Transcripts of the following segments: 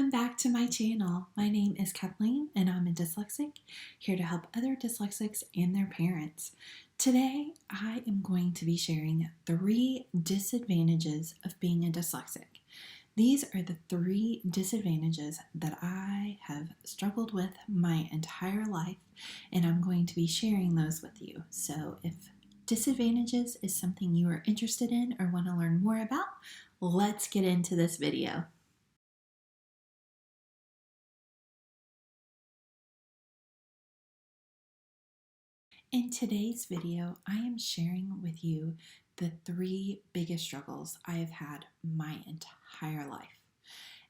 Welcome back to my channel. My name is Kathleen and I'm a dyslexic, here to help other dyslexics and their parents. Today, I am going to be sharing 3 disadvantages of being a dyslexic. These are the 3 disadvantages that I have struggled with my entire life, and I'm going to be sharing those with you. So if disadvantages is something you are interested in or want to learn more about, let's get into this video. In today's video, I am sharing with you the 3 biggest struggles I have had my entire life.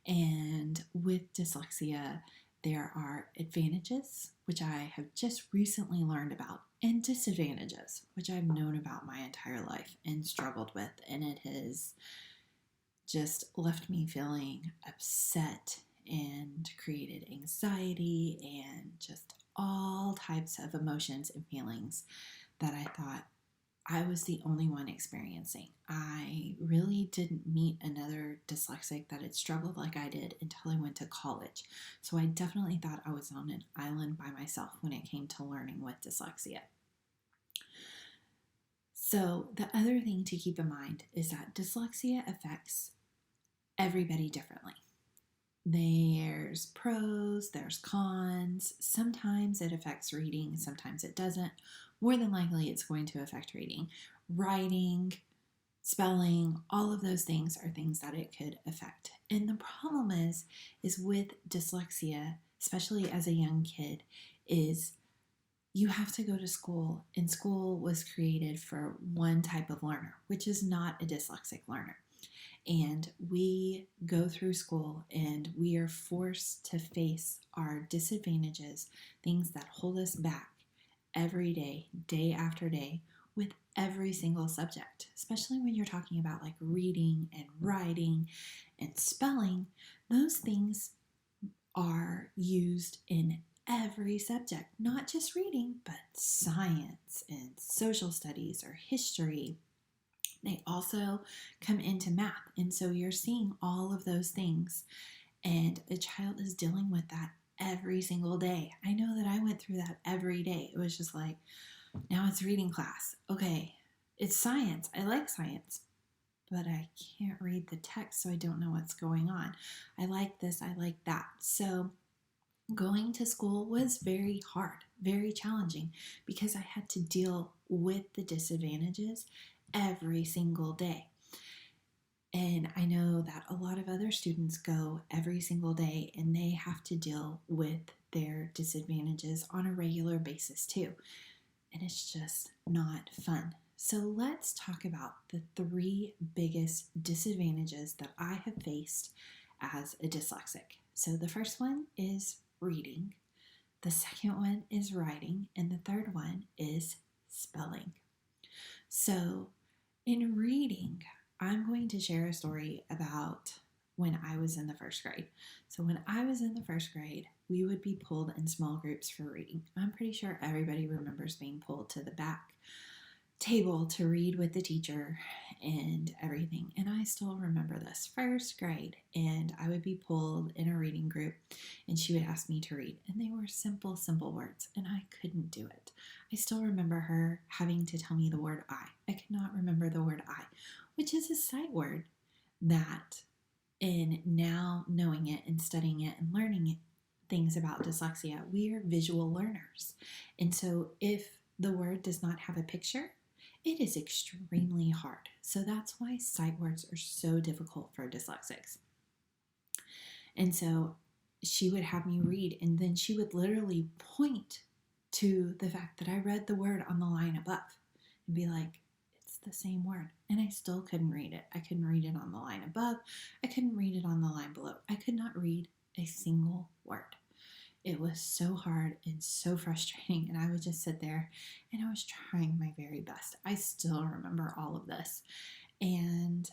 And with dyslexia, there are advantages, which I have just recently learned about, and disadvantages, which I've known about my entire life and struggled with, and it has just left me feeling upset and created anxiety and just all types of emotions and feelings that I thought I was the only one experiencing. I really didn't meet another dyslexic that had struggled like I did until I went to college. So I definitely thought I was on an island by myself when it came to learning with dyslexia. So the other thing to keep in mind is that dyslexia affects everybody differently. There's pros, there's cons. Sometimes it affects reading, sometimes it doesn't. More than likely, it's going to affect reading. Writing, spelling, all of those things are things that it could affect. And the problem is with dyslexia, especially as a young kid, is you have to go to school, and school was created for one type of learner, which is not a dyslexic learner. And we go through school and we are forced to face our disadvantages, things that hold us back every day, day after day, with every single subject, especially when you're talking about like reading and writing and spelling. Those things are used in every subject, not just reading, but science and social studies or history. They also come into math. And so you're seeing all of those things, and a child is dealing with that every single day. I know that I went through that every day. It was just like, now it's reading class. Okay, it's science. I like science, but I can't read the text, so I don't know what's going on. I like this, I like that. So going to school was very hard, very challenging, because I had to deal with the disadvantages every single day. And I know that a lot of other students go every single day and they have to deal with their disadvantages on a regular basis too. And it's just not fun. So let's talk about the 3 biggest disadvantages that I have faced as a dyslexic. So the first one is reading, the second one is writing, and the third one is spelling. So in reading, I'm going to share a story about when I was in the 1st grade. So when I was in the 1st grade, we would be pulled in small groups for reading. I'm pretty sure everybody remembers being pulled to the back table to read with the teacher and everything. And I still remember this, 1st grade, and I would be pulled in a reading group and she would ask me to read. And they were simple words, and I couldn't do it. I still remember her having to tell me the word I. I could not remember the word I, which is a sight word that, in now knowing it and studying it and learning it, things about dyslexia, we are visual learners. And so if the word does not have a picture, it is extremely hard. So that's why sight words are so difficult for dyslexics. And so she would have me read, and then she would literally point to the fact that I read the word on the line above and be like, it's the same word. And I still couldn't read it. I couldn't read it on the line above. I couldn't read it on the line below. I could not read a single word. It was so hard and so frustrating, and I would just sit there and I was trying my very best. I still remember all of this, and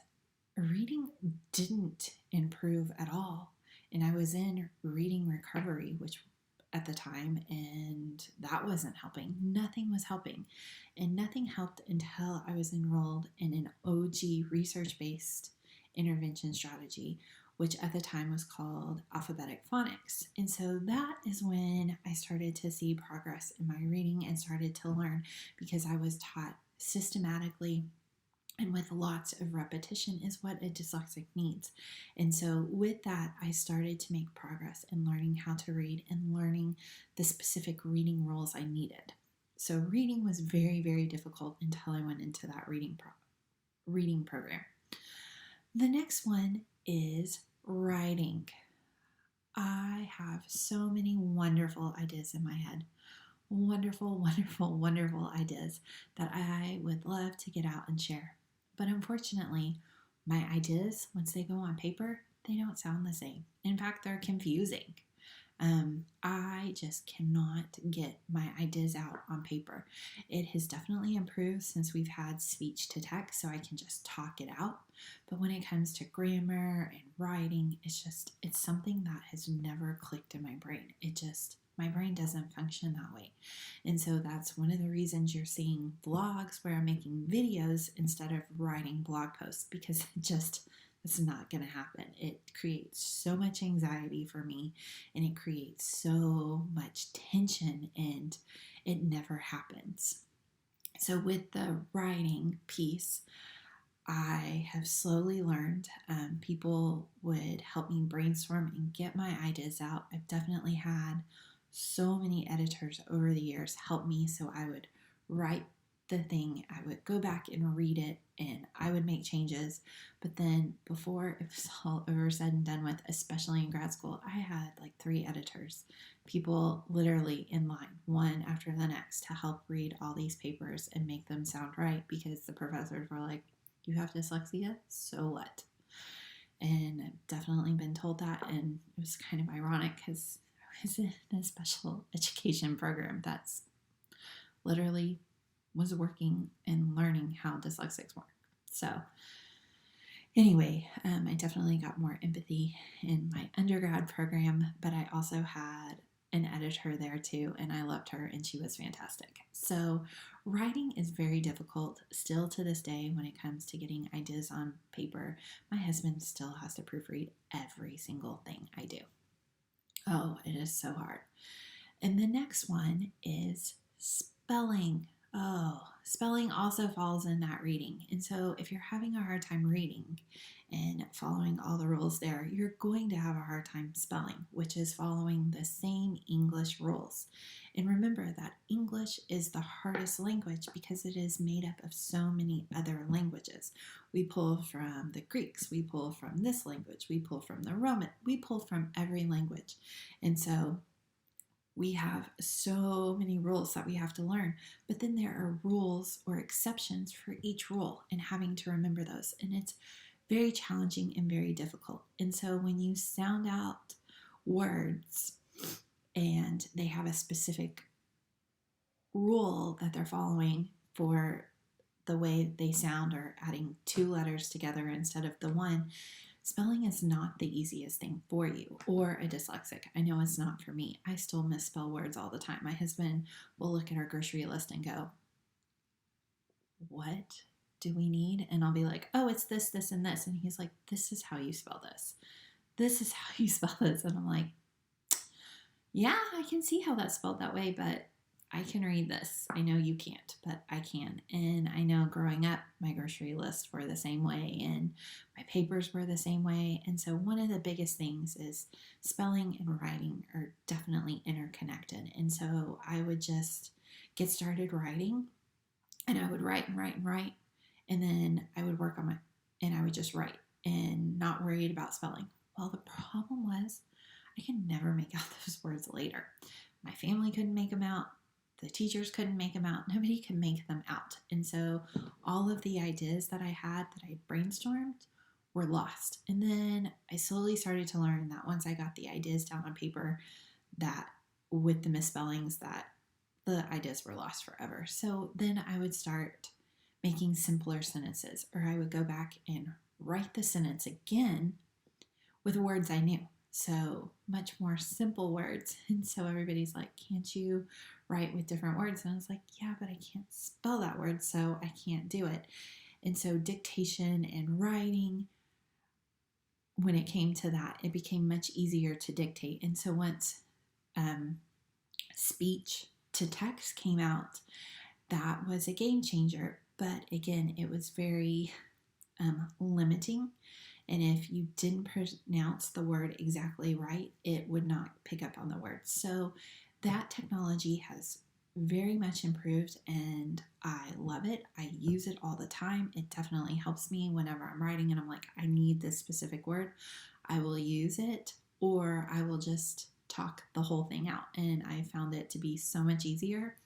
reading didn't improve at all. And I was in reading recovery, which at the time, and that wasn't helping. Nothing was helping, and nothing helped until I was enrolled in an OG research-based intervention strategy, which at the time was called alphabetic phonics. And so that is when I started to see progress in my reading and started to learn, because I was taught systematically and with lots of repetition is what a dyslexic needs. And so with that, I started to make progress in learning how to read and learning the specific reading rules I needed. So reading was very, very difficult until I went into that reading program. The next one is writing. I have so many wonderful ideas in my head. Wonderful, wonderful, wonderful ideas that I would love to get out and share. But unfortunately, my ideas, once they go on paper, they don't sound the same. In fact, they're confusing. I just cannot get my ideas out on paper. It has definitely improved since we've had speech to text, so I can just talk it out. But when it comes to grammar and writing, it's something that has never clicked in my brain. My brain doesn't function that way. And so that's one of the reasons you're seeing vlogs where I'm making videos instead of writing blog posts, because it's not going to happen. It creates so much anxiety for me, and it creates so much tension, and it never happens. So with the writing piece, I have slowly learned. People would help me brainstorm and get my ideas out. I've definitely had so many editors over the years help me, so I would write the thing, I would go back and read it, and I would make changes. But then before it was all over said and done with, especially in grad school, I had like 3 editors, people literally in line, one after the next, to help read all these papers and make them sound right, because the professors were like, you have dyslexia, so what? And I've definitely been told that, and it was kind of ironic because I was in a special education program that's literally was working and learning how dyslexics work. So anyway, I definitely got more empathy in my undergrad program, but I also had an editor there too, and I loved her, and she was fantastic. So writing is very difficult still to this day when it comes to getting ideas on paper. My husband still has to proofread every single thing I do. Oh, it is so hard. And the next one is spelling. Oh, spelling also falls in that reading. And so if you're having a hard time reading and following all the rules there, you're going to have a hard time spelling, which is following the same English rules. And remember that English is the hardest language because it is made up of so many other languages. We pull from the Greeks, we pull from this language, we pull from the Roman, we pull from every language. And so we have so many rules that we have to learn, but then there are rules or exceptions for each rule, and having to remember those. And it's very challenging and very difficult. And so when you sound out words and they have a specific rule that they're following for the way they sound, or adding 2 letters together instead of the one, spelling is not the easiest thing for you or a dyslexic. I know it's not for me. I still misspell words all the time. My husband will look at our grocery list and go, what do we need? And I'll be like, oh, it's this, this, and this. And he's like, this is how you spell this. This is how you spell this. And I'm like, yeah, I can see how that's spelled that way, but I can read this. I know you can't, but I can. And I know growing up, my grocery lists were the same way, and my papers were the same way. And so one of the biggest things is spelling and writing are definitely interconnected. And so I would just get started writing, and I would write and write and write. And then I would work on and I would just write and not worried about spelling. Well, the problem was I could never make out those words later. My family couldn't make them out. The teachers couldn't make them out. Nobody could make them out. And so all of the ideas that I had that I brainstormed were lost. And then I slowly started to learn that once I got the ideas down on paper, that with the misspellings, that the ideas were lost forever. So then I would start making simpler sentences, or I would go back and write the sentence again with words I knew. So much more simple words. And so everybody's like, can't you write with different words? And I was like, yeah, but I can't spell that word, so I can't do it. And so dictation and writing when it came to that, it became much easier to dictate. And so once speech to text came out, that was a game changer. But again, it was very limiting. And if you didn't pronounce the word exactly right, it would not pick up on the word. So that technology has very much improved and I love it. I use it all the time. It definitely helps me whenever I'm writing and I'm like, I need this specific word. I will use it, or I will just talk the whole thing out. And I found it to be so much easier.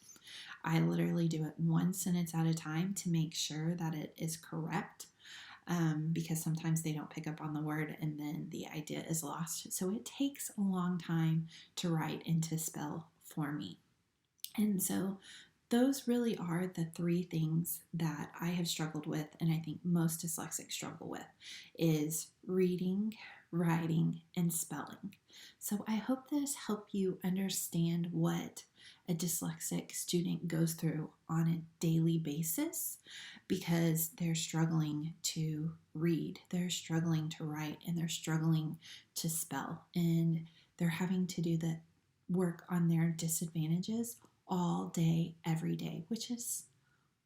I literally do it one sentence at a time to make sure that it is correct. Because sometimes they don't pick up on the word and then the idea is lost. So it takes a long time to write and to spell for me. And so those really are the three things that I have struggled with, and I think most dyslexics struggle with, is reading, writing, and spelling. So I hope this helped you understand what a dyslexic student goes through on a daily basis, because they're struggling to read, they're struggling to write, and they're struggling to spell, and they're having to do the work on their disadvantages all day, every day, which is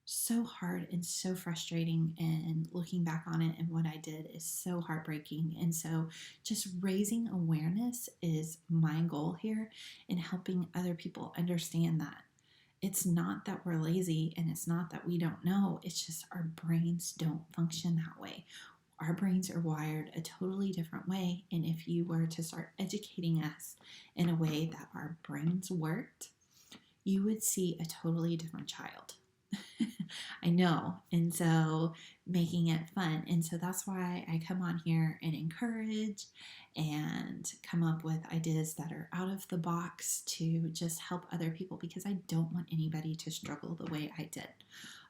so hard and so frustrating. And looking back on it and what I did is so heartbreaking. And so just raising awareness is my goal here, and helping other people understand that it's not that we're lazy and it's not that we don't know. It's just our brains don't function that way. Our brains are wired a totally different way. And if you were to start educating us in a way that our brains worked, you would see a totally different child. I know. And so making it fun. And so that's why I come on here and encourage and come up with ideas that are out of the box to just help other people, because I don't want anybody to struggle the way I did.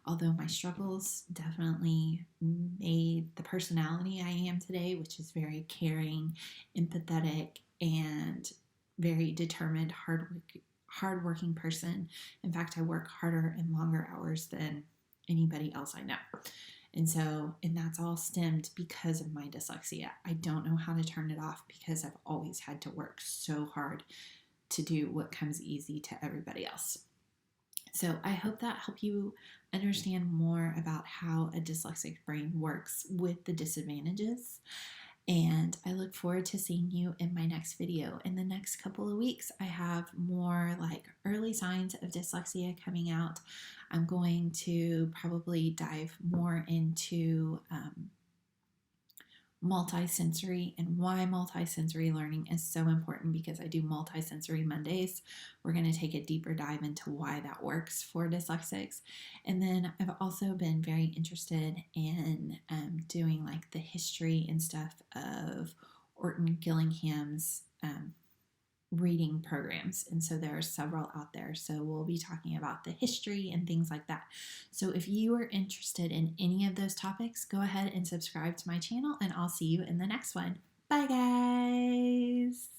Although my struggles definitely made the personality I am today, which is very caring, empathetic, and very determined, hardworking person. In fact, I work harder and longer hours than anybody else I know. And that's all stemmed because of my dyslexia. I don't know how to turn it off because I've always had to work so hard to do what comes easy to everybody else. So I hope that helped you understand more about how a dyslexic brain works with the disadvantages. And I look forward to seeing you in my next video. In the next couple of weeks, I have more like early signs of dyslexia coming out. I'm going to probably dive more into multisensory and why multisensory learning is so important, because I do multisensory Mondays. We're going to take a deeper dive into why that works for dyslexics. And then I've also been very interested in doing like the history and stuff of Orton Gillingham's reading programs. And so there are several out there. So we'll be talking about the history and things like that. So if you are interested in any of those topics, go ahead and subscribe to my channel, and I'll see you in the next one. Bye, guys.